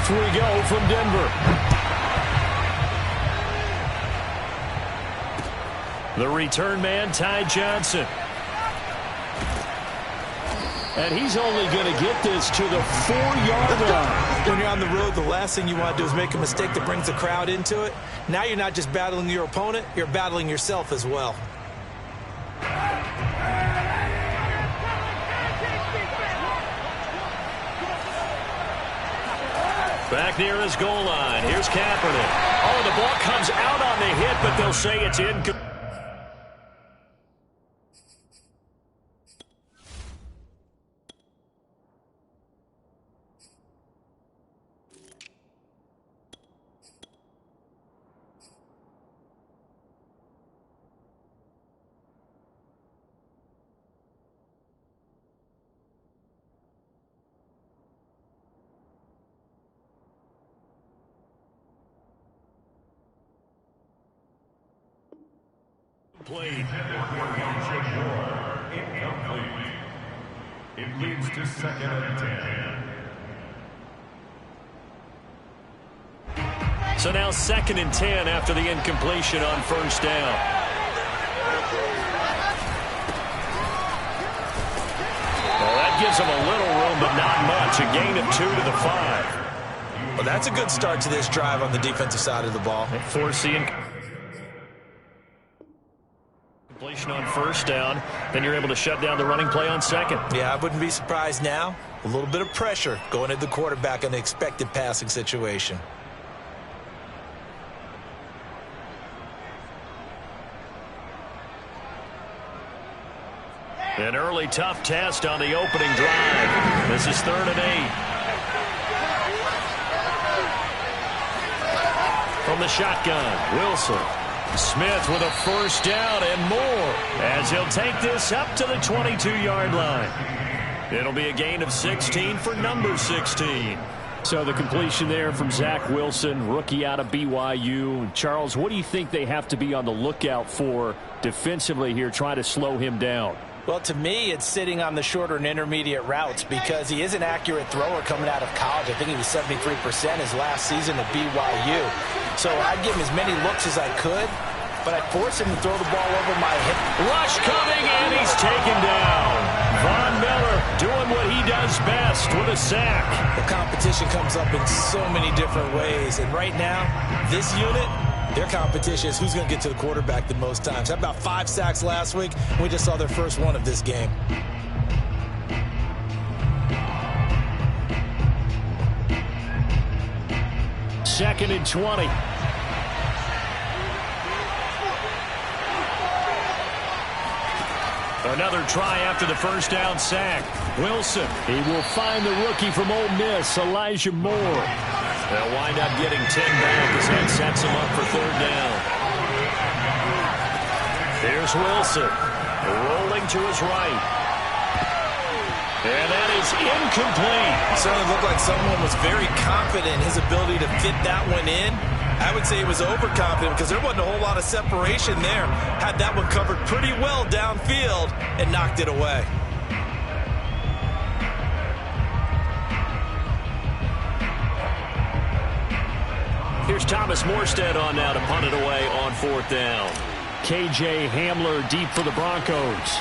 Off we go from Denver. The return man, Ty Johnson. And he's only going to get this to the 4-yard line. When you're on the road, the last thing you want to do is make a mistake that brings the crowd into it. Now you're not just battling your opponent, you're battling yourself as well. Back near his goal line. Here's Kaepernick. Oh, the ball comes out on the hit, but they'll say it's incomplete. Played. Incomplete. It leads to 2nd and 10. So now 2nd and 10 after the incompletion on first down. Well, that gives them a little room, but not much. A gain of 2 to the 5. Well, that's a good start to this drive on the defensive side of the ball. Force the completion on first down, then you're able to shut down the running play on second. Yeah, I wouldn't be surprised now. A little bit of pressure going at the quarterback in the expected passing situation. An early tough test on the opening drive. This is 3rd and 8. From the shotgun, Wilson. Smith with a first down and more as he'll take this up to the 22-yard line. It'll be a gain of 16 for number 16. So the completion there from Zach Wilson, rookie out of BYU. Charles, what do you think they have to be on the lookout for defensively here, trying to slow him down? Well, to me, it's sitting on the shorter and intermediate routes because he is an accurate thrower coming out of college. I think he was 73% his last season at BYU. So I'd give him as many looks as I could, but I'd force him to throw the ball over my hip. Rush coming, and he's taken down. Von Miller doing what he does best with a sack. The competition comes up in so many different ways, and right now, this unit, their competition is who's going to get to the quarterback the most times. Had about 5 sacks last week. We just saw their first one of this game. Second and 20. Another try after the first down sack. Wilson, he will find the rookie from Ole Miss, Elijah Moore. They'll wind up getting 10 back as that sets him up for 3rd down. Here's Wilson, rolling to his right. And that is incomplete. It certainly looked like someone was very confident in his ability to fit that one in. I would say he was overconfident because there wasn't a whole lot of separation there. Had that one covered pretty well downfield and knocked it away. Here's Thomas Morstead on now to punt it away on 4th down. KJ Hamler deep for the Broncos.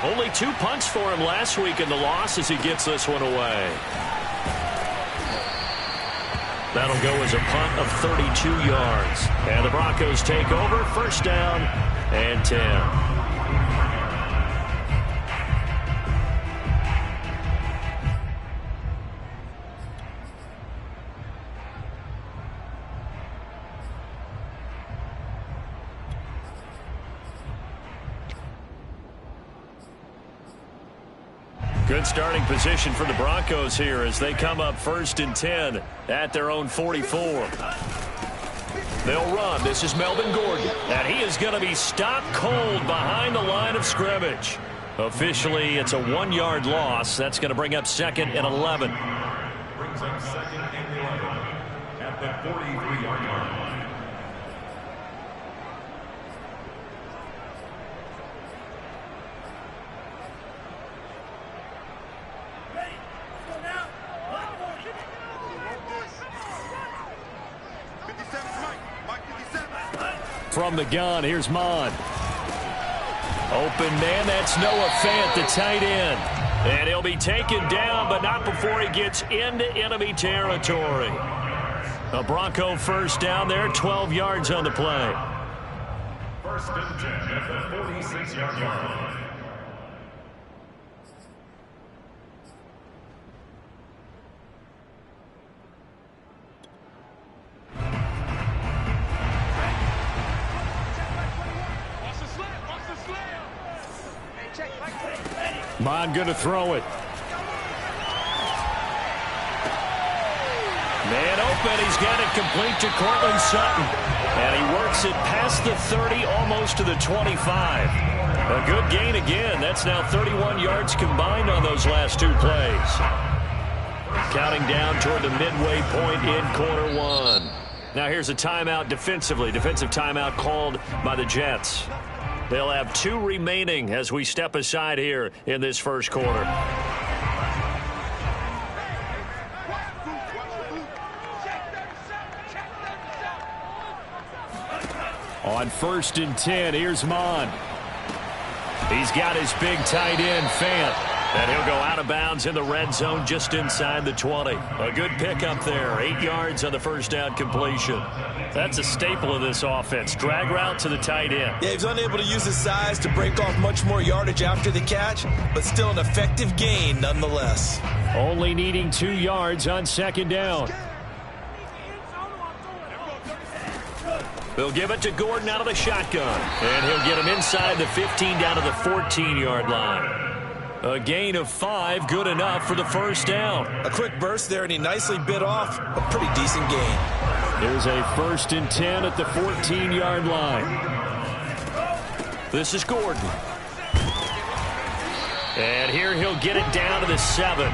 Only 2 punts for him last week in the loss as he gets this one away. That'll go as a punt of 32 yards. And the Broncos take over, first down and 10. Good starting position for the Broncos here as they come up 1st and 10 at their own 44. They'll run. This is Melvin Gordon, and he is going to be stopped cold behind the line of scrimmage. Officially, it's a 1-yard loss. That's going to bring up 2nd and 11. Brings up 2nd and 11 at the 43-yard line. From the gun, here's Mon. Open man, that's Noah Fant, the tight end. And he'll be taken down, but not before he gets into enemy territory. A Bronco first down there, 12 yards on the play. First and 10 at the 46-yard line. Mon going to throw it. Man open, he's got it complete to Cortland Sutton. And he works it past the 30, almost to the 25. A good gain again. That's now 31 yards combined on those last two plays. Counting down toward the midway point in quarter one. Now here's a timeout defensively. Defensive timeout called by the Jets. They'll have 2 remaining as we step aside here in this first quarter. On first and 10, here's Mon. He's got his big tight end, Fant. And he'll go out of bounds in the red zone just inside the 20. A good pickup there. 8 yards on the first down completion. That's a staple of this offense. Drag route to the tight end. Yeah, he's unable to use his size to break off much more yardage after the catch, but still an effective gain nonetheless. Only needing 2 yards on second down. They'll give it to Gordon out of the shotgun. And he'll get him inside the 15 down to the 14-yard line. A gain of 5, good enough for the first down. A quick burst there, and he nicely bit off a pretty decent gain. There's a first and 10 at the 14-yard line. This is Gordon. And here he'll get it down to the 7.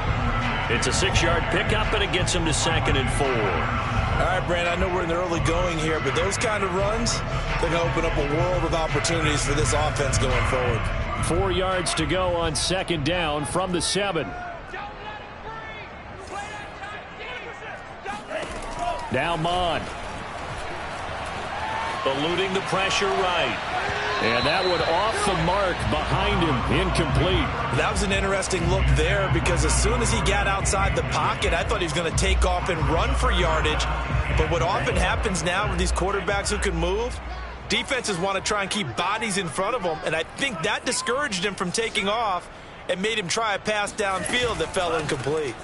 It's a 6-yard pickup, and it gets him to 2nd and 4. All right, Brandon, I know we're in the early going here, but those kind of runs, they're going to open up a world of opportunities for this offense going forward. 4 yards to go on second down from the 7. Now Mon. Eluding the pressure right. And that one off the mark behind him. Incomplete. That was an interesting look there because as soon as he got outside the pocket, I thought he was going to take off and run for yardage. But what often happens now with these quarterbacks who can move, defenses want to try and keep bodies in front of them, and I think that discouraged him from taking off and made him try a pass downfield that fell incomplete.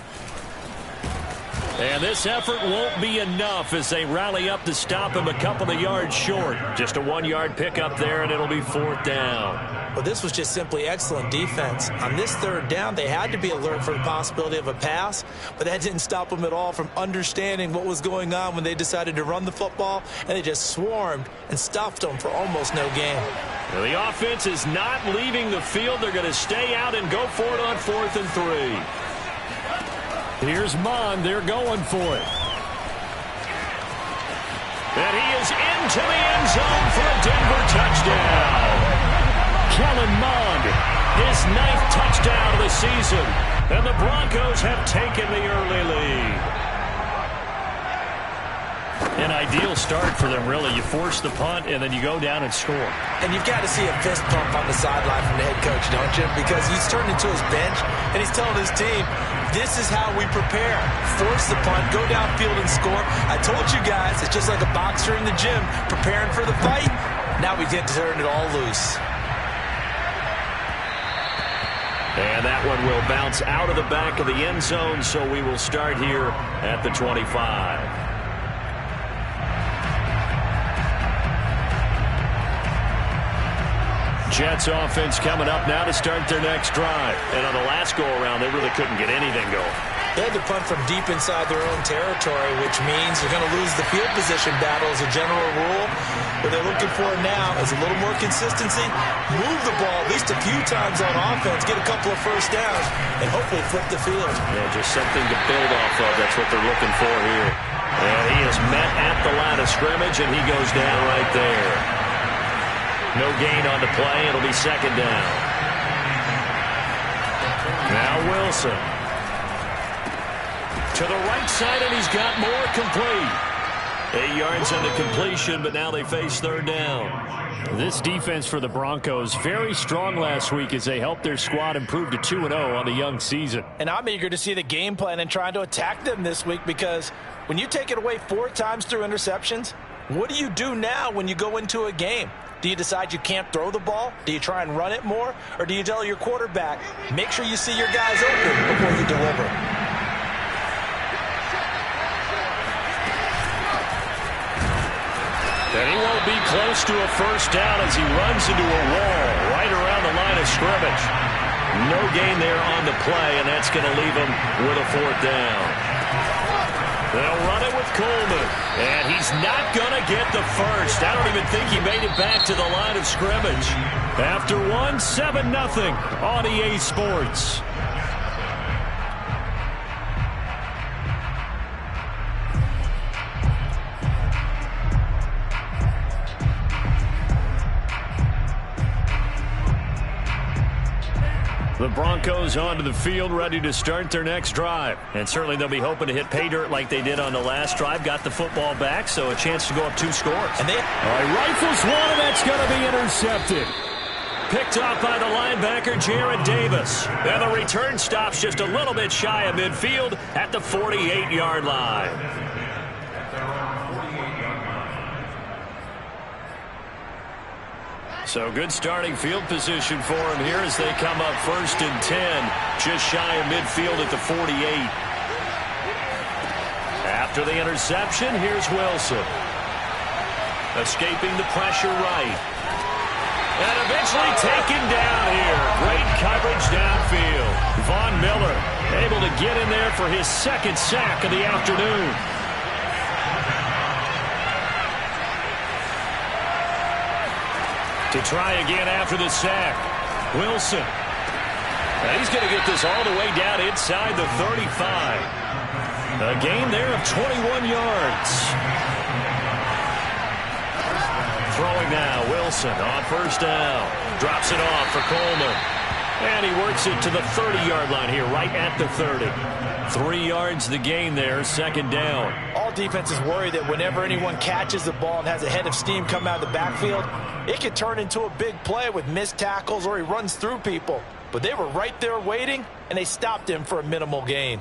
And this effort won't be enough as they rally up to stop him a couple of yards short. Just a 1-yard pickup there, and it'll be 4th down. Well, this was just simply excellent defense. On this 3rd down, they had to be alert for the possibility of a pass, but that didn't stop them at all from understanding what was going on when they decided to run the football, and they just swarmed and stuffed them for almost no gain. Well, the offense is not leaving the field. They're going to stay out and go for it on 4th and 3. Here's Mon. They're going for it. And he is into the end zone for a Denver touchdown. Kellen Mond, his 9th touchdown of the season. And the Broncos have taken the early lead. An ideal start for them, really. You force the punt, and then you go down and score. And you've got to see a fist pump on the sideline from the head coach, don't you? Because he's turned into his bench, and he's telling his team, this is how we prepare. Force the punt, go downfield and score. I told you guys, it's just like a boxer in the gym preparing for the fight. Now we get to turn it all loose. And that one will bounce out of the back of the end zone, so we will start here at the 25. Jets offense coming up now to start their next drive. And on the last go-around, they really couldn't get anything going. They had to punt from deep inside their own territory, which means they're going to lose the field position battle as a general rule. What they're looking for now is a little more consistency, move the ball at least a few times on offense, get a couple of first downs, and hopefully flip the field. Yeah, just something to build off of. That's what they're looking for here. And he is met at the line of scrimmage, and he goes down right there. No gain on the play. It'll be 2nd down. Now Wilson. To the right side, and he's got more complete. 8 yards on the completion, but now they face third down. This defense for the Broncos, very strong last week as they helped their squad improve to 2-0 on the young season. And I'm eager to see the game plan and trying to attack them this week, because when you take it away 4 times through interceptions, what do you do now when you go into a game? Do you decide you can't throw the ball? Do you try and run it more? Or do you tell your quarterback, make sure you see your guys open before you deliver? And he won't be close to a first down as he runs into a wall right around the line of scrimmage. No gain there on the play, and that's going to leave him with a fourth down. They'll run it with Coleman, and he's not going to get the first. I don't even think he made it back to the line of scrimmage. After one, 7-0 on EA Sports. The Broncos onto the field, ready to start their next drive. And certainly they'll be hoping to hit pay dirt like they did on the last drive. Got the football back, so a chance to go up 2 scores. And they rifles one, and that's going to be intercepted. Picked off by the linebacker, Jared Davis. And the return stops just a little bit shy of midfield at the 48-yard line. So good starting field position for him here as they come up 1st and 10, just shy of midfield at the 48. After the interception, here's Wilson. Escaping the pressure right. And eventually taken down here. Great coverage downfield. Von Miller able to get in there for his 2nd sack of the afternoon. To try again after the sack. Wilson. And he's going to get this all the way down inside the 35. A gain there of 21 yards. Throwing now, Wilson on 1st down. Drops it off for Coleman. And he works it to the 30-yard line here, right at the 30. 3 yards the gain there, 2nd down. All defenses worry that whenever anyone catches the ball and has a head of steam come out of the backfield, it could turn into a big play with missed tackles or he runs through people. But they were right there waiting, and they stopped him for a minimal gain.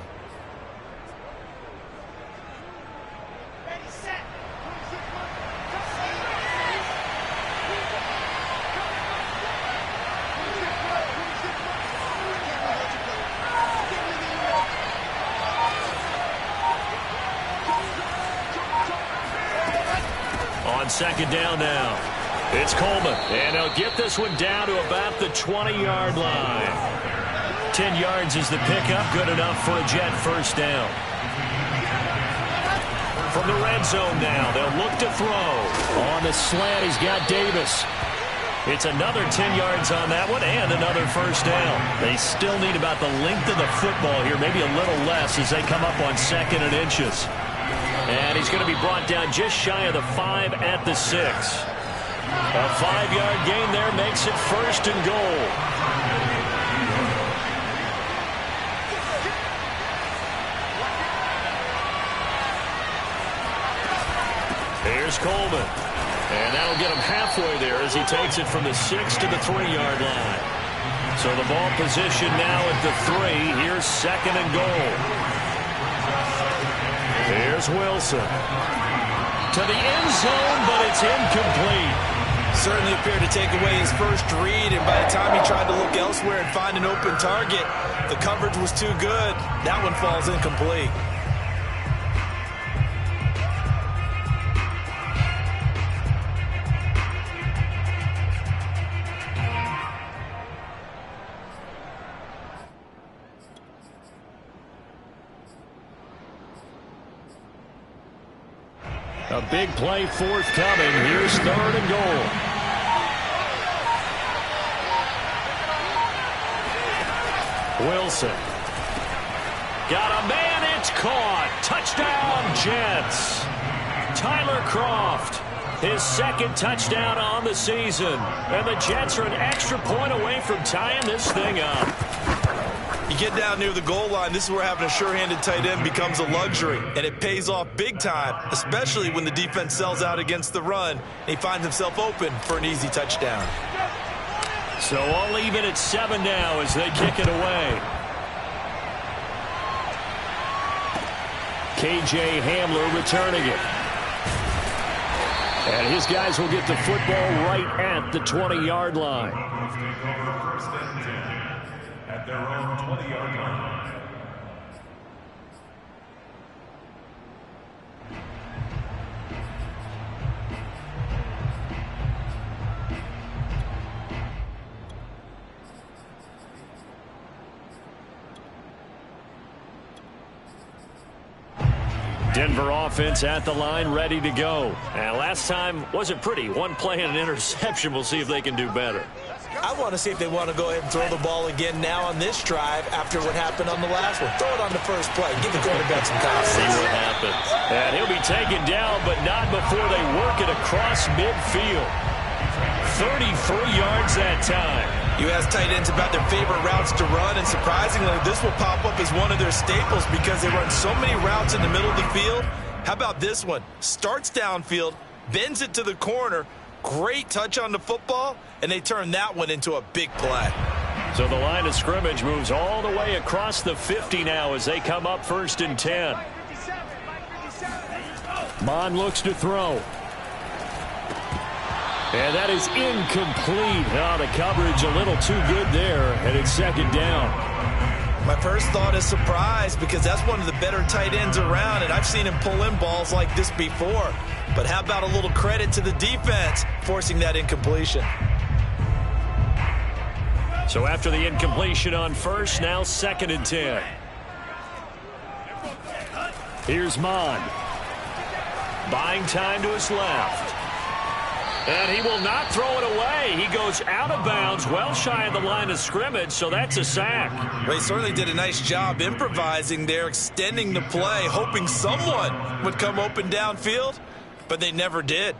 On 2nd down now. It's Coleman, and they'll get this one down to about the 20-yard line. 10 yards is the pickup, good enough for a Jet 1st down. From the red zone now, they'll look to throw. On the slant, he's got Davis. It's another 10 yards on that one, and another 1st down. They still need about the length of the football here, maybe a little less as they come up on 2nd and inches. And he's going to be brought down just shy of the 5 at the 6. A 5-yard gain there makes it 1st and goal. Here's Coleman. And that'll get him halfway there as he takes it from the 6 to the 3-yard line. So the ball position now at the 3. Here's 2nd and goal. Here's Wilson. To the end zone, but it's incomplete. Certainly appeared to take away his first read, and by the time he tried to look elsewhere and find an open target, the coverage was too good. That one falls incomplete. A big play forthcoming. Here's 3rd and goal. Wilson. Got a man, it's caught. Touchdown, Jets. Tyler Kroft, his 2nd touchdown on the season. And the Jets are an extra point away from tying this thing up. You get down near the goal line, this is where having a sure-handed tight end becomes a luxury, and it pays off big time, especially when the defense sells out against the run, and he finds himself open for an easy touchdown. So all even at 7 now as they kick it away. K.J. Hamler returning it. And his guys will get the football right at the 20-yard line. First and 10 at their own 20-yard line. Denver offense at the line, ready to go. And last time wasn't pretty. One play and an interception. We'll see if they can do better. I want to see if they want to go ahead and throw the ball again now on this drive after what happened on the last one. Throw it on the first play. Give the quarterback some confidence. See what happens. And he'll be taken down, but not before they work it across midfield. 33 yards that time. You ask tight ends about their favorite routes to run, and surprisingly, this will pop up as one of their staples because they run so many routes in the middle of the field. How about this one? Starts downfield, bends it to the corner, great touch on the football, and they turn that one into a big play. So the line of scrimmage moves all the way across the 50 now as they come up 1st and 10. Mon looks to throw. And that is incomplete. Oh, the coverage a little too good there, and it's 2nd down. My first thought is surprise because that's one of the better tight ends around, and I've seen him pull in balls like this before. But how about a little credit to the defense forcing that incompletion? So after the incompletion on first, now 2nd and 10. Here's Mon. Buying time to his left. And he will not throw it away. He goes out of bounds, well shy of the line of scrimmage, so that's a sack. Well, he certainly did a nice job improvising there, extending the play, hoping someone would come open downfield, but they never did.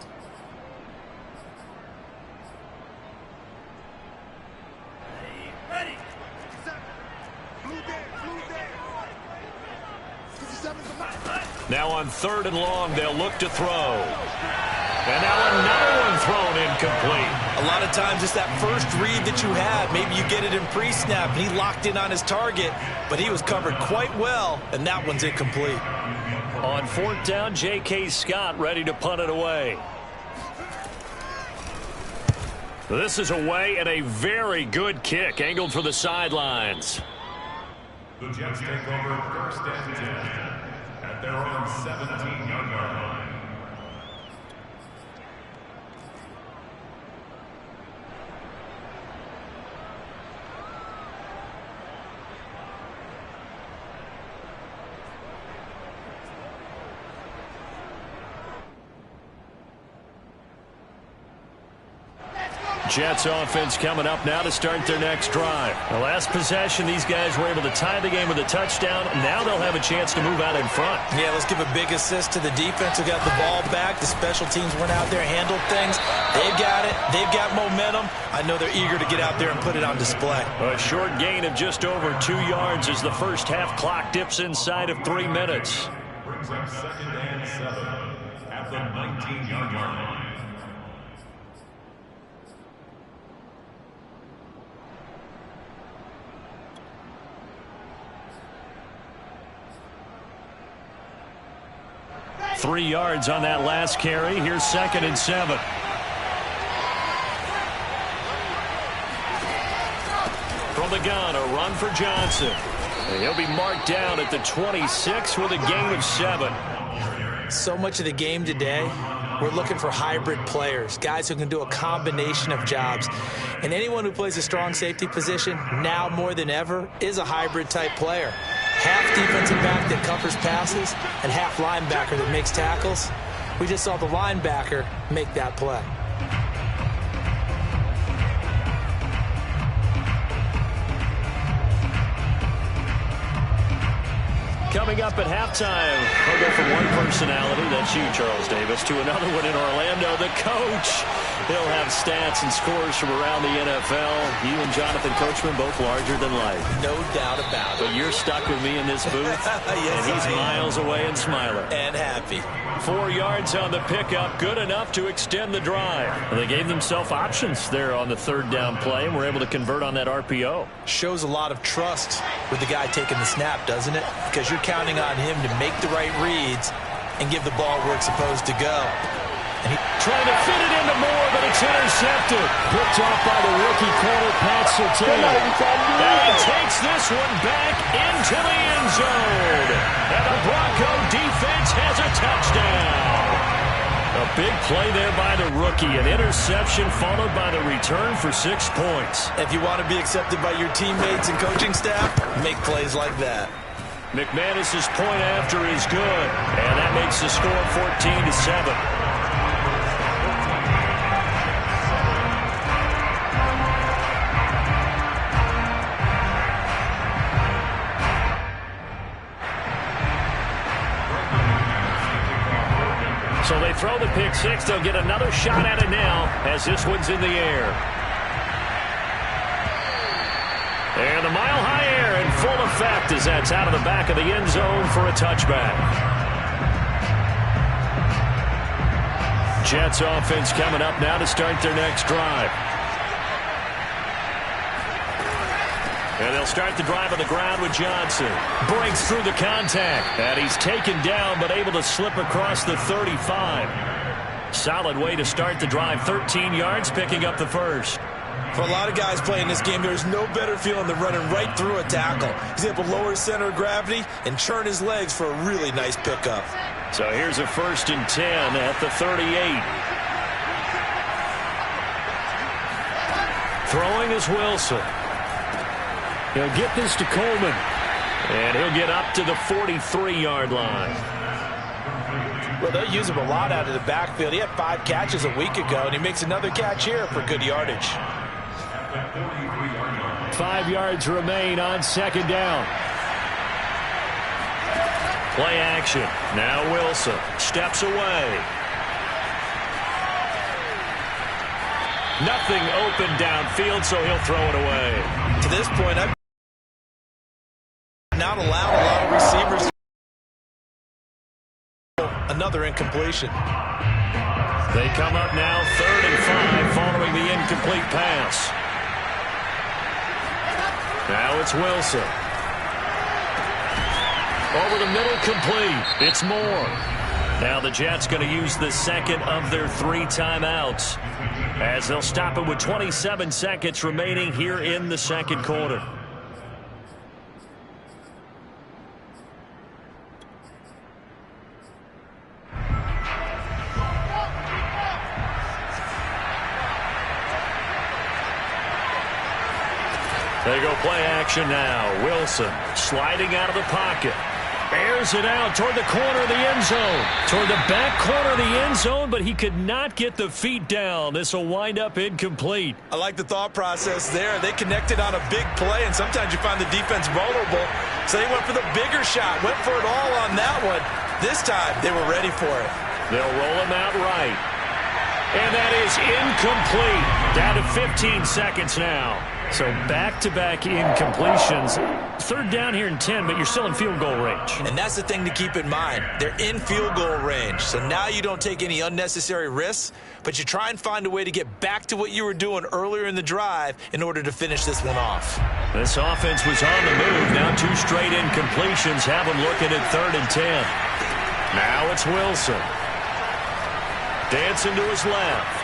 Now on 3rd and long, they'll look to throw. And now another one thrown incomplete. A lot of times it's that first read that you had. Maybe you get it in pre-snap, and he locked in on his target, but he was covered quite well, and that one's incomplete. On 4th down, J.K. Scott ready to punt it away. This is away and a very good kick, angled for the sidelines. The Jets take over 1st and 10 at their own 17-yard line. Jets offense coming up now to start their next drive. The last possession, these guys were able to tie the game with a touchdown. Now they'll have a chance to move out in front. Yeah, let's give a big assist to the defense who got the ball back. The special teams went out there, handled things. They've got it. They've got momentum. I know they're eager to get out there and put it on display. A short gain of just over 2 yards as the first half clock dips inside of 3 minutes. Brings up 2nd and 7 at the 19-yard line. Three yards on that last carry. Here's 2nd and 7. From the gun, a run for Johnson. And he'll be marked down at the 26 with a gain of 7. So much of the game today, we're looking for hybrid players, guys who can do a combination of jobs. And anyone who plays a strong safety position, now more than ever, is a hybrid type player. Half defensive back that covers passes and half linebacker that makes tackles. We just saw the linebacker make that play. Coming up at halftime, we'll go from one personality, that's you, Charles Davis, to another one in Orlando. The coach He'll have stats and scores from around the NFL. You and Jonathan Coachman both larger than life. No doubt about it. But you're stuck with me in this booth, yes, and he's miles away and smiling. And happy. 4 yards on the pickup, good enough to extend the drive. And they gave themselves options there on the third down play, and were able to convert on that RPO. Shows a lot of trust with the guy taking the snap, doesn't it? Because you're counting on him to make the right reads and give the ball where it's supposed to go. Trying to fit it into Moore, but it's intercepted. Picked off by the rookie corner, Pat Surtain. And he takes this one back into the end zone. And the Bronco defense has a touchdown. A big play there by the rookie. An interception followed by the return for 6 points. If you want to be accepted by your teammates and coaching staff, make plays like that. McManus's point after is good. And that makes the score 14-7. So they throw the pick six. They'll get another shot at it now as this one's in the air. And the mile-high air in full effect as that's out of the back of the end zone for a touchback. Jets offense coming up now to start their next drive. And they'll start the drive on the ground with Johnson. Breaks through the contact. And he's taken down but able to slip across the 35. Solid way to start the drive. 13 yards, picking up the first. For a lot of guys playing this game, there's no better feeling than running right through a tackle. He's able to lower his center of gravity and churn his legs for a really nice pickup. So here's a 1st and 10 at the 38. Throwing is Wilson. He'll get this to Coleman. And he'll get up to the 43-yard line. Well, they'll use him a lot out of the backfield. He had 5 catches a week ago, and he makes another catch here for good yardage. 5 yards remain on 2nd down. Play action. Now Wilson steps away. Nothing open downfield, so he'll throw it away. To this point, I've not allowed a lot of receivers. Another incompletion. They come up now 3rd and 5 following the incomplete pass. Now it's Wilson. Over the middle, complete. It's Moore. Now the Jets going to use the second of their 3 timeouts as they'll stop it with 27 seconds remaining here in the second quarter. They go play action now. Wilson sliding out of the pocket. Airs it out toward the corner of the end zone. Toward the back corner of the end zone, but he could not get the feet down. This will wind up incomplete. I like the thought process there. They connected on a big play, and sometimes you find the defense vulnerable. So they went for the bigger shot, went for it all on that one. This time, they were ready for it. They'll roll him out right. And that is incomplete. Down to 15 seconds now. So back-to-back incompletions. 3rd down here and 10, but you're still in field goal range. And that's the thing to keep in mind. They're in field goal range. So now you don't take any unnecessary risks, but you try and find a way to get back to what you were doing earlier in the drive in order to finish this one off. This offense was on the move. Now 2 straight incompletions have them looking at 3rd and 10. Now it's Wilson. Dancing to his left.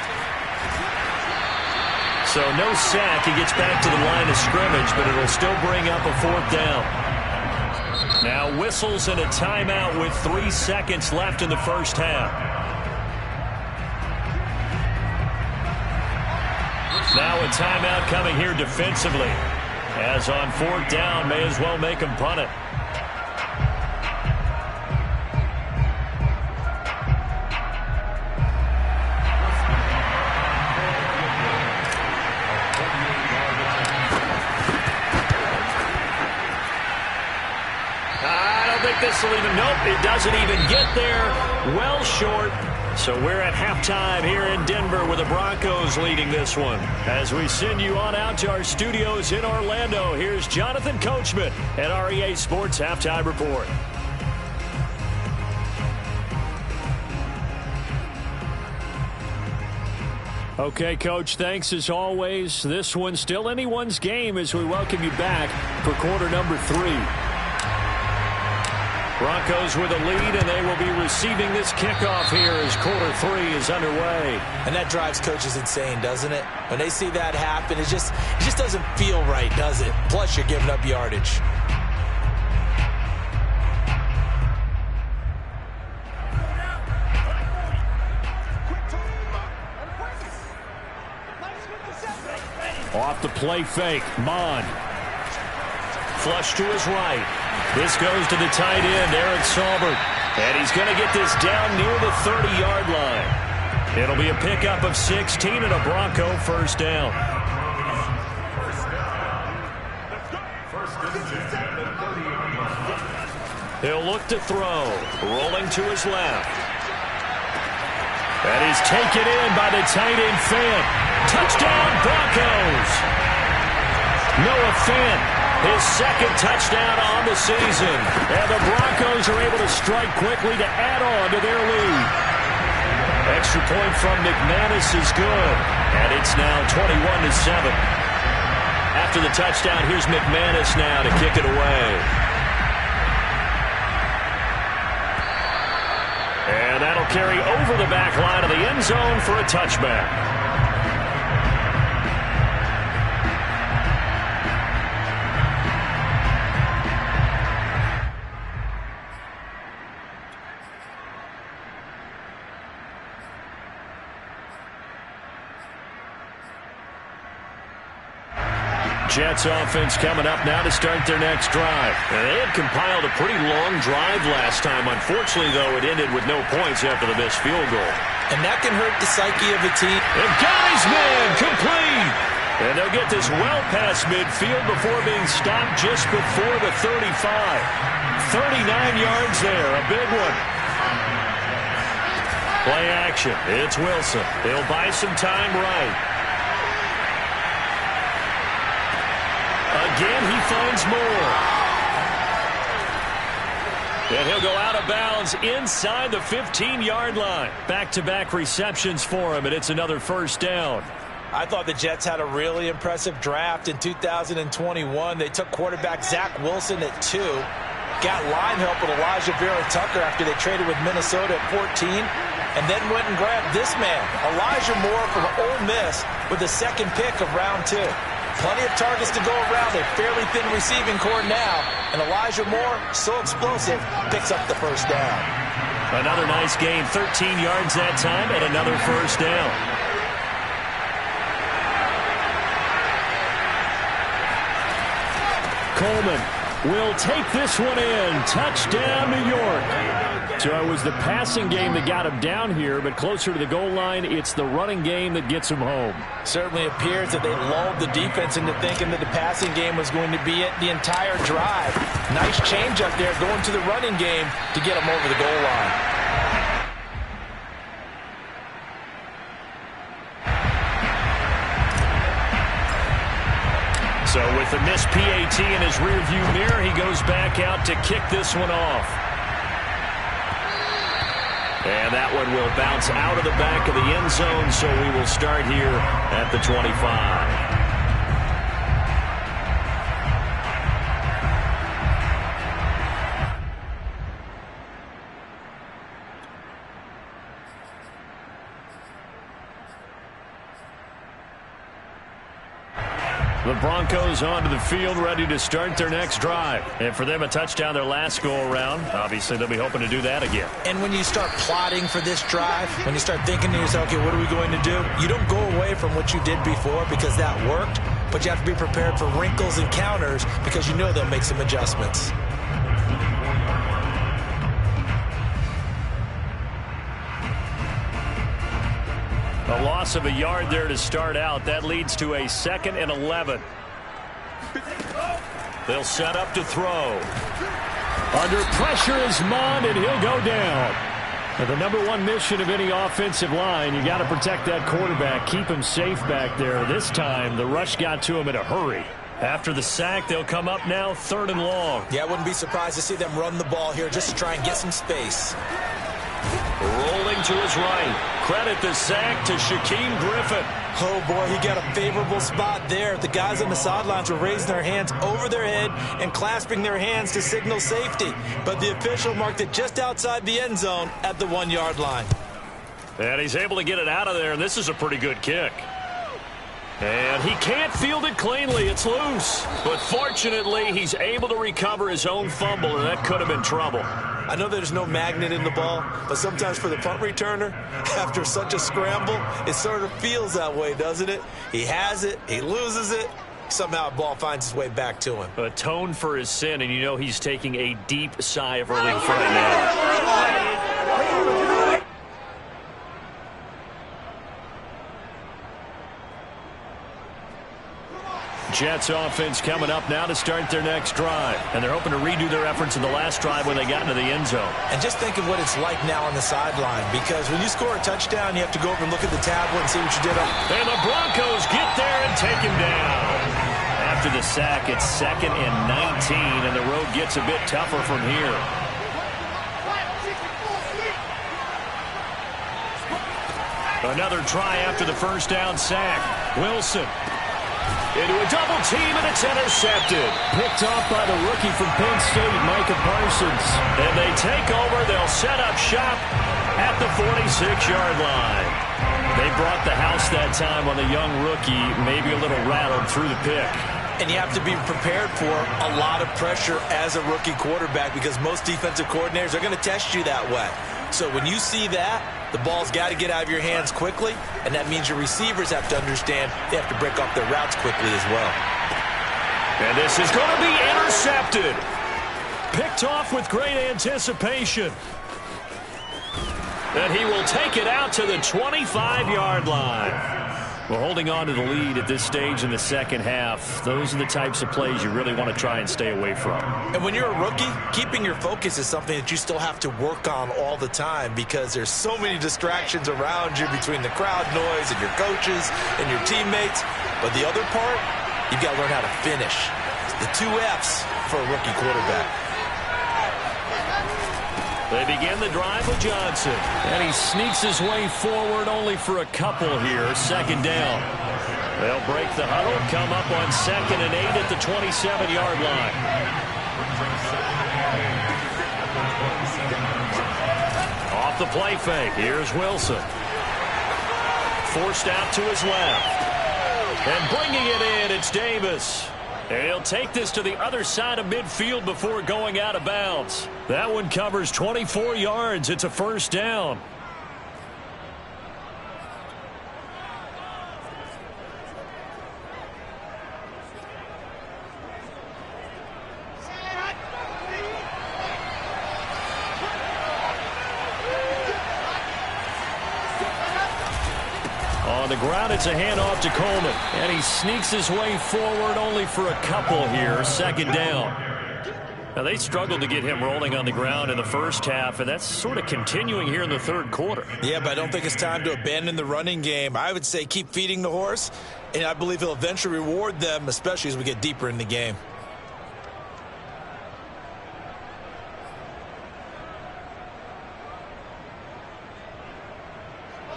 So no sack. He gets back to the line of scrimmage, but it'll still bring up a 4th down. Now whistles and a timeout with 3 seconds left in the first half. Now a timeout coming here defensively. As on 4th down, may as well make him punt it. This will even, nope, it doesn't even get there. Well short. So we're at halftime here in Denver with the Broncos leading this one. As we send you on out to our studios in Orlando, here's Jonathan Coachman at REA Sports Halftime Report. Okay, Coach, thanks as always. This one's still anyone's game as we welcome you back for quarter number 3. Broncos with a lead, and they will be receiving this kickoff here as quarter 3 is underway. And that drives coaches insane, doesn't it? When they see that happen, it just doesn't feel right, does it? Plus, you're giving up yardage. Off the play fake, Mond. Flush to his right. This goes to the tight end, Eric Saubert. And he's going to get this down near the 30-yard line. It'll be a pickup of 16 and a Bronco first down. He'll look to throw. Rolling to his left. And he's taken in by the tight end Fant. Touchdown Broncos! Noah Fant, his second touchdown on the season. And the Broncos are able to strike quickly to add on to their lead. Extra point from McManus is good. And it's now 21-7. After the touchdown, here's McManus now to kick it away. And that'll carry over the back line of the end zone for a touchback. Jets offense coming up now to start their next drive. And they had compiled a pretty long drive last time. Unfortunately, though, it ended with no points after the missed field goal. And that can hurt the psyche of a team. And got his man complete. And they'll get this well past midfield before being stopped just before the 35. 39 yards there, a big one. Play action. It's Wilson. He'll buy some time right. Again, he finds more. And he'll go out of bounds inside the 15-yard line. Back-to-back receptions for him, and it's another first down. I thought the Jets had a really impressive draft in 2021. They took quarterback Zach Wilson at 2. Got line help with Elijah Vera-Tucker after they traded with Minnesota at 14. And then went and grabbed this man, Elijah Moore from Ole Miss, with the second pick of round 2. Plenty of targets to go around. A fairly thin receiving core now. And Elijah Moore, so explosive, picks up the first down. Another nice gain, 13 yards that time, and another first down. Coleman will take this one in. Touchdown, New York. So it was the passing game that got him down here, but closer to the goal line, it's the running game that gets him home. Certainly appears that they lulled the defense into thinking that the passing game was going to be it the entire drive. Nice change up there going to the running game to get him over the goal line. So with the missed PAT in his rearview mirror, he goes back out to kick this one off. And that one will bounce out of the back of the end zone, so we will start here at the 25. The Broncos onto the field, ready to start their next drive. And for them, a touchdown their last go-around. Obviously, they'll be hoping to do that again. And when you start plotting for this drive, when you start thinking to yourself, okay, what are we going to do? You don't go away from what you did before because that worked, but you have to be prepared for wrinkles and counters because you know they'll make some adjustments. A loss of a yard there to start out. That leads to a 2nd and 11. They'll set up to throw. Under pressure is Mond, and he'll go down. Now, the number one mission of any offensive line, you got to protect that quarterback, keep him safe back there. This time, the rush got to him in a hurry. After the sack, they'll come up now 3rd and long. Yeah, I wouldn't be surprised to see them run the ball here just to try and get some space. Rolling to his right. Credit the sack to Shaquem Griffin. Oh, boy, he got a favorable spot there. The guys on the sidelines were raising their hands over their head and clasping their hands to signal safety. But the official marked it just outside the end zone at the 1-yard line. And he's able to get it out of there, and this is a pretty good kick. And he can't field it cleanly. It's loose. But fortunately, he's able to recover his own fumble, and that could have been trouble. I know there's no magnet in the ball, but sometimes for the punt returner, after such a scramble, it sort of feels that way, doesn't it? He has it, he loses it, somehow the ball finds its way back to him. Atone for his sin, and you know he's taking a deep sigh of relief right now. Jets offense coming up now to start their next drive. And they're hoping to redo their efforts in the last drive when they got into the end zone. And just think of what it's like now on the sideline, because when you score a touchdown, you have to go over and look at the tablet and see what you did. And the Broncos get there and take him down. After the sack, it's 2nd and 19, and the road gets a bit tougher from here. Another try after the first down sack. Wilson into a double team, and it's intercepted. Picked off by the rookie from Penn State, Micah Parsons. And they take over. They'll set up shop at the 46-yard line. They brought the house that time on the young rookie, maybe a little rattled through the pick. And you have to be prepared for a lot of pressure as a rookie quarterback, because most defensive coordinators are going to test you that way. So when you see that, the ball's got to get out of your hands quickly, and that means your receivers have to understand they have to break off their routes quickly as well. And this is going to be intercepted. Picked off with great anticipation. And he will take it out to the 25-yard line. We're holding on to the lead at this stage in the second half. Those are the types of plays you really want to try and stay away from. And when you're a rookie, keeping your focus is something that you still have to work on all the time, because there's so many distractions around you between the crowd noise and your coaches and your teammates. But the other part, you've got to learn how to finish. The 2 F's for a rookie quarterback. They begin the drive with Johnson. And he sneaks his way forward only for a couple here. 2nd down. They'll break the huddle, come up on 2nd and 8 at the 27-yard line. Off the play fake, here's Wilson. Forced out to his left. And bringing it in, it's Davis. And he'll take this to the other side of midfield before going out of bounds. That one covers 24 yards. It's a 1st down. On the ground, it's a handoff to Coleman. And he sneaks his way forward only for a couple here. 2nd down. Now, they struggled to get him rolling on the ground in the first half, and that's sort of continuing here in the 3rd quarter. Yeah, but I don't think it's time to abandon the running game. I would say keep feeding the horse, and I believe he'll eventually reward them, especially as we get deeper in the game.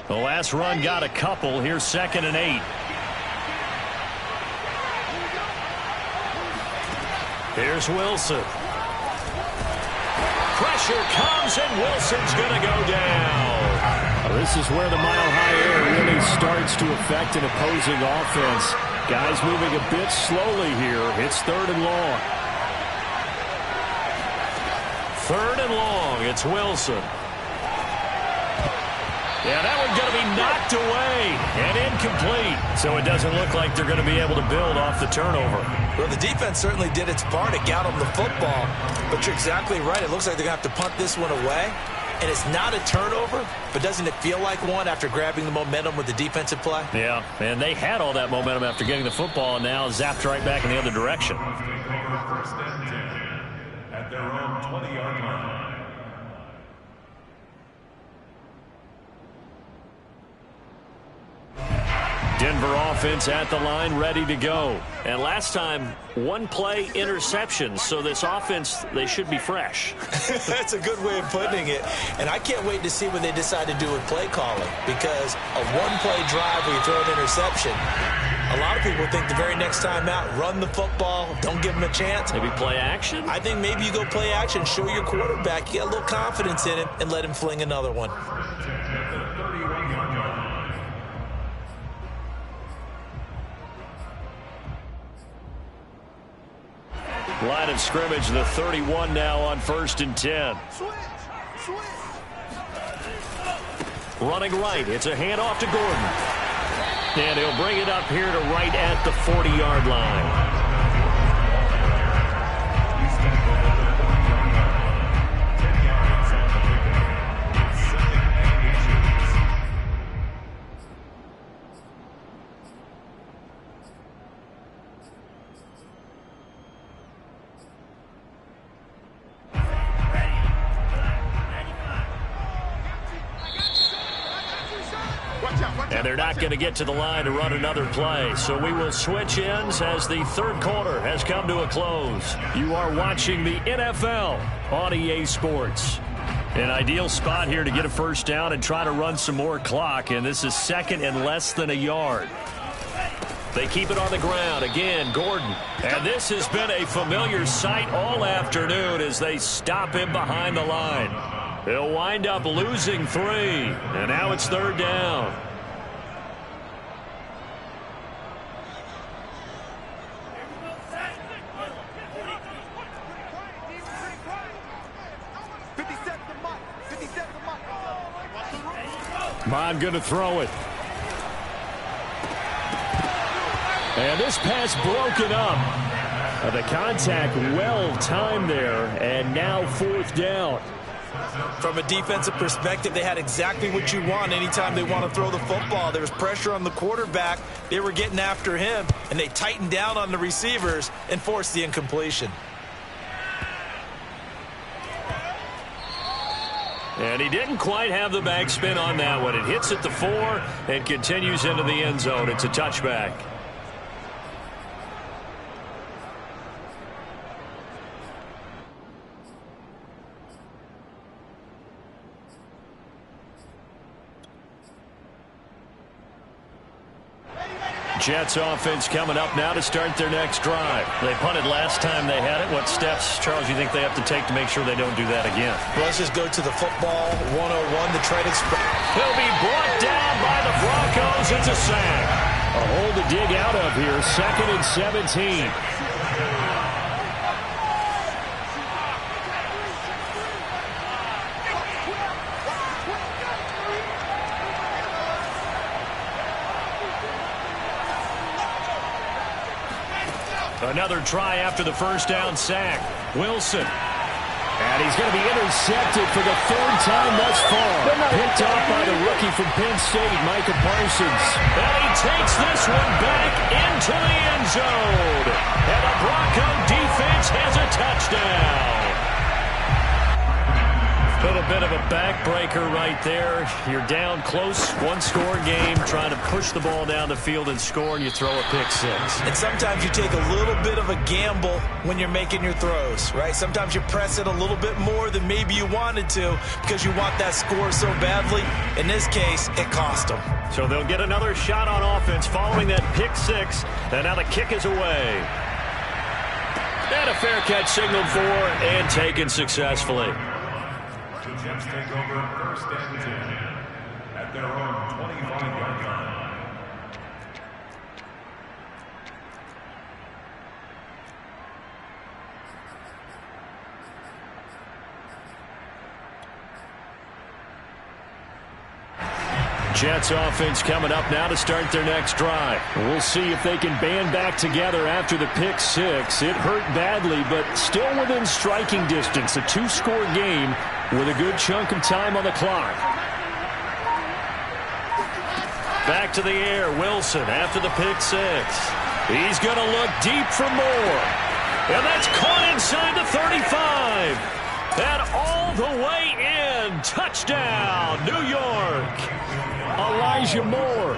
The last run got a couple. Here's 2nd and 8. Here's Wilson. Pressure comes, and Wilson's going to go down. This is where the mile-high air really starts to affect an opposing offense. Guys moving a bit slowly here. It's 3rd and long. 3rd and long. It's Wilson. Yeah, that one's going to be knocked away and incomplete. So it doesn't look like they're going to be able to build off the turnover. Well, the defense certainly did its part to get them the football. But you're exactly right. It looks like they're going to have to punt this one away. And it's not a turnover, but doesn't it feel like one after grabbing the momentum with the defensive play? Yeah, and they had all that momentum after getting the football, and now zapped right back in the other direction. First and 10 at their own 20-yard line. Denver offense at the line, ready to go. And last time, one play interception. So this offense, they should be fresh. That's a good way of putting it. And I can't wait to see what they decide to do with play calling, because a one-play drive where you throw an interception, a lot of people think the very next time out, run the football, don't give them a chance. Maybe play action? I think maybe you go play action, show your quarterback, you get a little confidence in him, and let him fling another one. Line of scrimmage, the 31 now on 1st and 10. Running right, it's a handoff to Gordon. And he'll bring it up here to right at the 40-yard line. And they're not going to get to the line to run another play. So we will switch ends as the third quarter has come to a close. You are watching the NFL on EA Sports. An ideal spot here to get a first down and try to run some more clock. And this is second and less than a yard. They keep it on the ground. Again, Gordon. And this has been a familiar sight all afternoon as they stop him behind the line. He'll wind up losing 3. And now it's third down. Bond going to throw it. And this pass broken up. The contact well timed there, and now 4th down. From a defensive perspective, they had exactly what you want anytime they want to throw the football. There was pressure on the quarterback. They were getting after him, and they tightened down on the receivers and forced the incompletion. And he didn't quite have the backspin on that one. It hits at the 4 and continues into the end zone. It's a touchback. Jets offense coming up now to start their next drive. They punted last time they had it. What steps, Charles, you think they have to take to make sure they don't do that again? Well, let's just go to the football 101 to try to express. He'll be brought down by the Broncos. It's a sack. A hole to dig out of here. 2nd and 17. Another try after the first down sack. Wilson. And he's going to be intercepted for the 3rd time thus far. Picked off by the rookie from Penn State, Micah Parsons. And he takes this one back into the end zone. And the Bronco defense has a touchdown. A little bit of a backbreaker right there. You're down close, one-score game, trying to push the ball down the field and score, and you throw a pick 6. And sometimes you take a little bit of a gamble when you're making your throws, right? Sometimes you press it a little bit more than maybe you wanted to because you want that score so badly. In this case, it cost them. So they'll get another shot on offense following that pick 6, and now the kick is away. And a fair catch signaled for and taken successfully. The Jets take over 1st and 10 at their own 25-yard line. Jets offense coming up now to start their next drive. We'll see if they can band back together after the pick 6. It hurt badly, but still within striking distance. A 2-score game with a good chunk of time on the clock. Back to the air, Wilson after the pick 6. He's going to look deep for more. And that's caught inside the 35. And all the way in. Touchdown, New York. Elijah Moore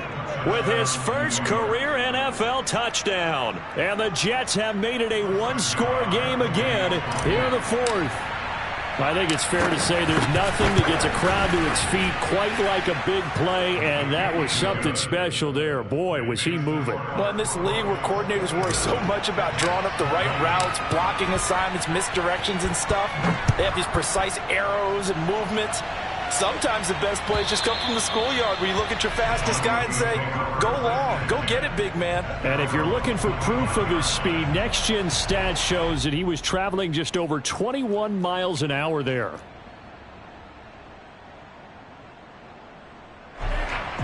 with his first career NFL touchdown. And the Jets have made it a one-score game again here in the fourth. I think it's fair to say there's nothing that gets a crowd to its feet quite like a big play, and that was something special there. Boy, was he moving. Well, in this league where coordinators worry so much about drawing up the right routes, blocking assignments, misdirections and stuff, they have these precise arrows and movements. Sometimes the best plays just come from the schoolyard where you look at your fastest guy and say, go long, go get it, big man. And if you're looking for proof of his speed, Next Gen Stats shows that he was traveling just over 21 miles an hour there.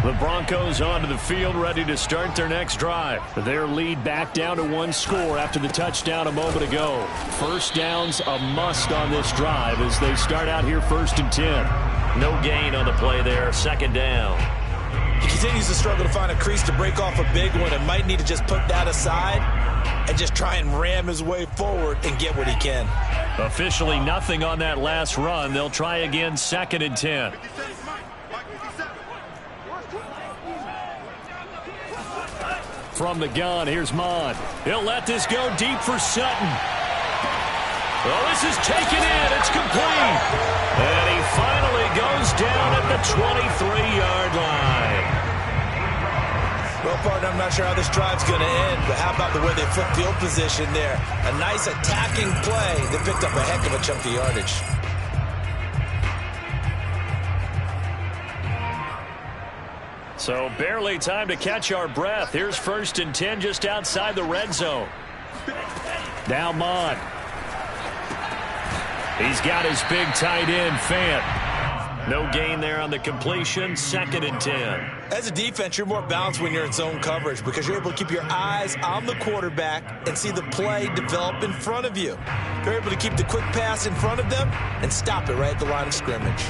The Broncos onto the field, ready to start their next drive. Their lead back down to one score after the touchdown a moment ago. First down's a must on this drive as they start out here 1st and 10. No gain on the play there, 2nd down. He continues to struggle to find a crease to break off a big one and might need to just put that aside and just try and ram his way forward and get what he can. Officially nothing on that last run. They'll try again, 2nd and 10. From the gun, here's Mond. He'll let this go deep for Sutton. Well, this is taken in. It's complete. And he finally goes down at the 23-yard line. Well, partner, I'm not sure how this drive's going to end, but how about the way they flip field position there? A nice attacking play that picked up a heck of a chunk of yardage. So barely time to catch our breath. Here's 1st and 10 just outside the red zone. Now Mond. He's got his big tight end, Fant. No gain there on the completion, 2nd and 10. As a defense, you're more balanced when you're in zone coverage because you're able to keep your eyes on the quarterback and see the play develop in front of you. You're able to keep the quick pass in front of them and stop it right at the line of scrimmage.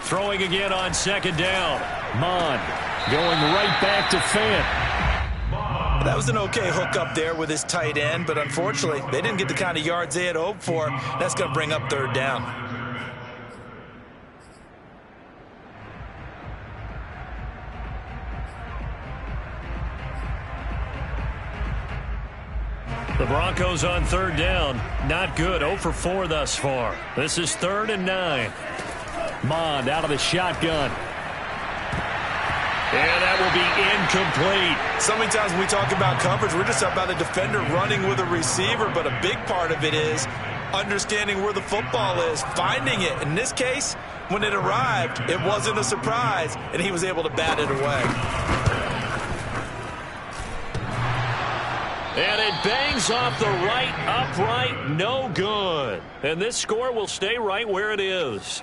Throwing again on 2nd down. Mond going right back to Fant. That was an okay hook up there with his tight end, but unfortunately, they didn't get the kind of yards they had hoped for. That's going to bring up 3rd down. The Broncos on 3rd down. Not good. 0 for 4 thus far. This is 3rd and 9. Mond out of the shotgun. And that will be incomplete. So many times when we talk about coverage, we're just about a defender running with a receiver, but a big part of it is understanding where the football is, finding it. In this case, when it arrived, it wasn't a surprise, and he was able to bat it away. And it bangs off the right upright, no good. And this score will stay right where it is.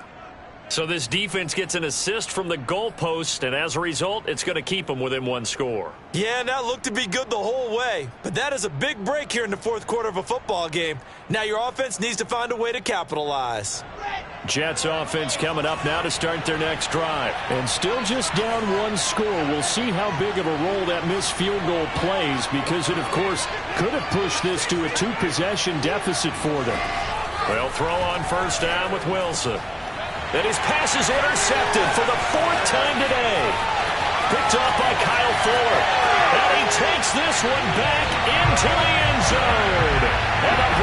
So this defense gets an assist from the goalpost, and as a result, it's going to keep them within one score. Yeah, and that looked to be good the whole way. But that is a big break here in the 4th quarter of a football game. Now your offense needs to find a way to capitalize. Jets offense coming up now to start their next drive. And still just down one score. We'll see how big of a role that missed field goal plays because it, of course, could have pushed this to a 2-possession deficit for them. They'll throw on 1st down with Wilson. And his pass is intercepted for the 4th time today. Picked off by Kyle Fuller. And he takes this one back into the end zone. And a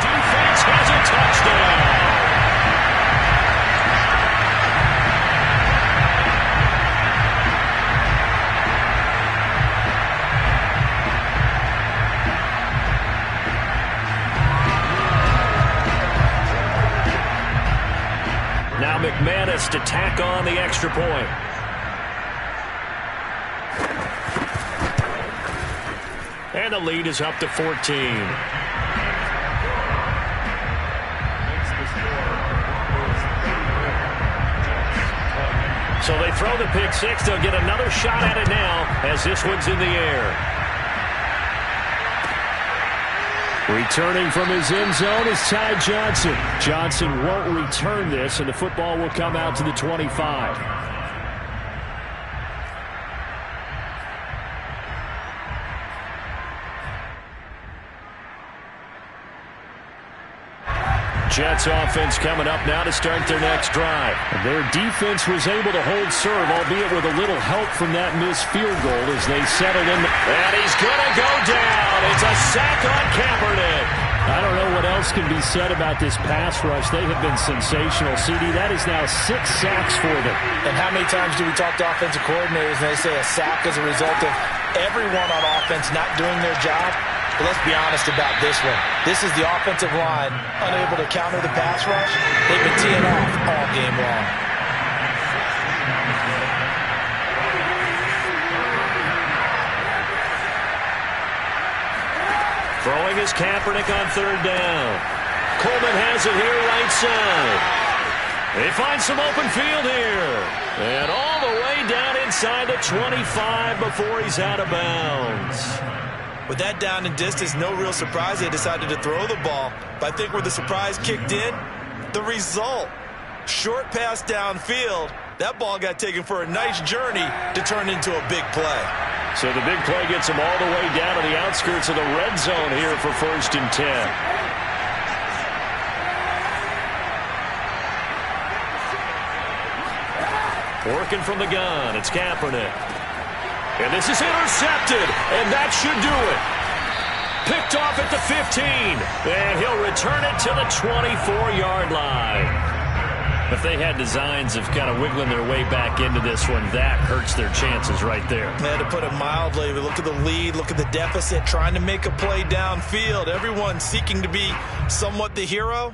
defense has a touchdown. Now McManus to tack on the extra point. And the lead is up to 14. So they throw the pick six. They'll get another shot at it now as this one's in the air. Returning from his end zone is Ty Johnson. Johnson won't return this, and the football will come out to the 25. Jets offense coming up now to start their next drive. Their defense was able to hold serve, albeit with a little help from that missed field goal as they settled in. And he's going to go down. It's a sack on Kaepernick. I don't know what else can be said about this pass rush. They have been sensational. CD, that is now 6 sacks for them. And how many times do we talk to offensive coordinators and they say a sack is a result of everyone on offense not doing their job? But let's be honest about this one. This is the offensive line unable to counter the pass rush. They've been teeing off all game long. Throwing is Kaepernick on 3rd down. Coleman has it here right side. They find some open field here. And all the way down inside the 25 before he's out of bounds. With that down and distance, no real surprise they decided to throw the ball. But I think where the surprise kicked in, the result. Short pass downfield. That ball got taken for a nice journey to turn into a big play. So the big play gets him all the way down to the outskirts of the red zone here for 1st and 10. Working from the gun, it's Kaepernick. And this is intercepted, and that should do it. Picked off at the 15, and he'll return it to the 24-yard line. If they had designs of kind of wiggling their way back into this one, that hurts their chances right there. To put it mildly, look at the lead, look at the deficit, trying to make a play downfield. Everyone seeking to be somewhat the hero.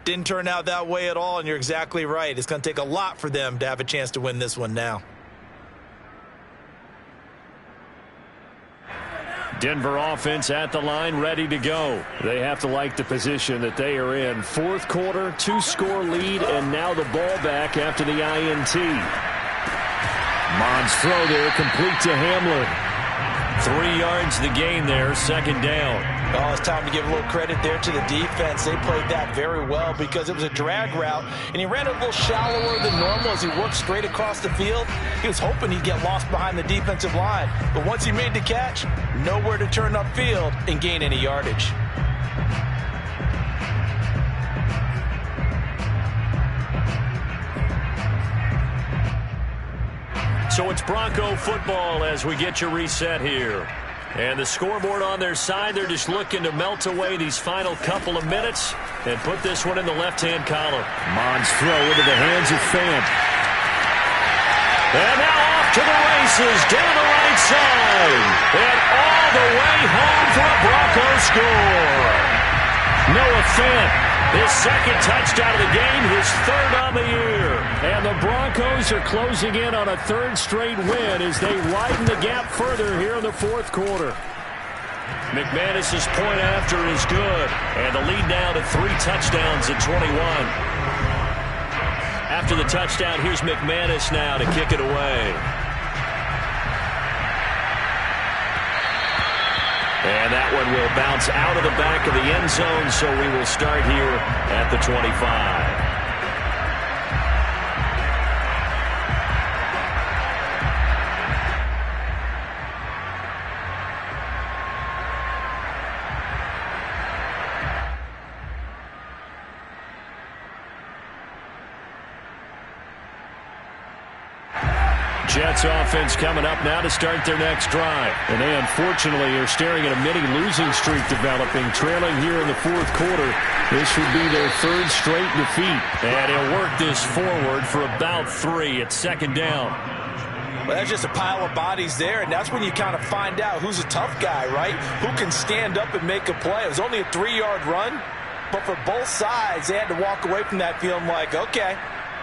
Didn't turn out that way at all, and you're exactly right. It's going to take a lot for them to have a chance to win this one now. Denver offense at the line, ready to go. They have to like the position that they are in. 4th quarter, 2-score lead, and now the ball back after the INT. Mond's throw there, complete to Hamlin. 3 yards the gain there, 2nd down. Oh, it's time to give a little credit there to the defense. They played that very well because it was a drag route, and he ran a little shallower than normal as he worked straight across the field. He was hoping he'd get lost behind the defensive line, but once he made the catch, nowhere to turn upfield and gain any yardage. So it's Bronco football as we get you reset here. And the scoreboard on their side, they're just looking to melt away these final couple of minutes and put this one in the left-hand column. Mond's throw into the hands of Fant. And now off to the races, down the right side. And all the way home for a Bronco score. Noah Fant, his 2nd touchdown of the game, his 3rd on the year. And the Broncos are closing in on a 3rd straight win as they widen the gap further here in the 4th quarter. McManus's point after is good. And the lead now to 3 touchdowns at 21. After the touchdown, here's McManus now to kick it away. And that one will bounce out of the back of the end zone, so we will start here at the 25. Jets offense coming up now to start their next drive. And they unfortunately are staring at a mini losing streak developing, trailing here in the 4th quarter. This would be their 3rd straight defeat. And he'll work this forward for about 3 at 2nd down. Well, that's just a pile of bodies there, and that's when you kind of find out who's a tough guy, right? Who can stand up and make a play. It was only a 3-yard run, but for both sides, they had to walk away from that feeling like, okay,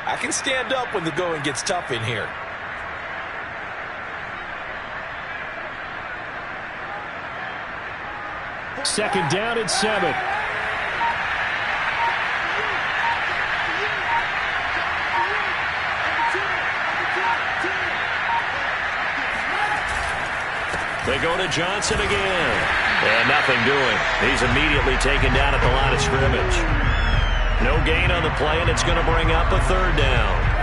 I can stand up when the going gets tough in here. Second down at 7. They go to Johnson again. And nothing doing. He's immediately taken down at the line of scrimmage. No gain on the play, and it's going to bring up a third down.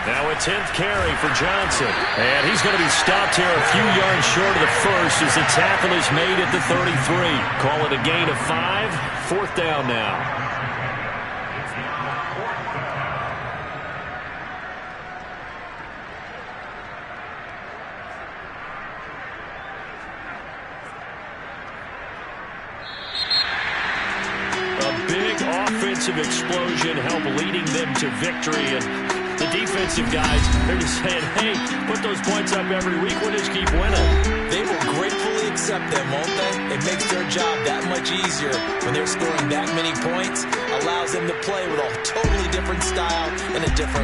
Now a 10th carry for Johnson. And he's going to be stopped here a few yards short of the first as the tackle is made at the 33. Call it a gain of 5. 4th down now. A big offensive explosion helped leading them to victory. And the defensive guys, they're just saying, hey, put those points up every week. We'll just keep winning. They will gratefully accept them, won't they? It makes their job that much easier when they're scoring that many points. Allows them to play with a totally different style and a different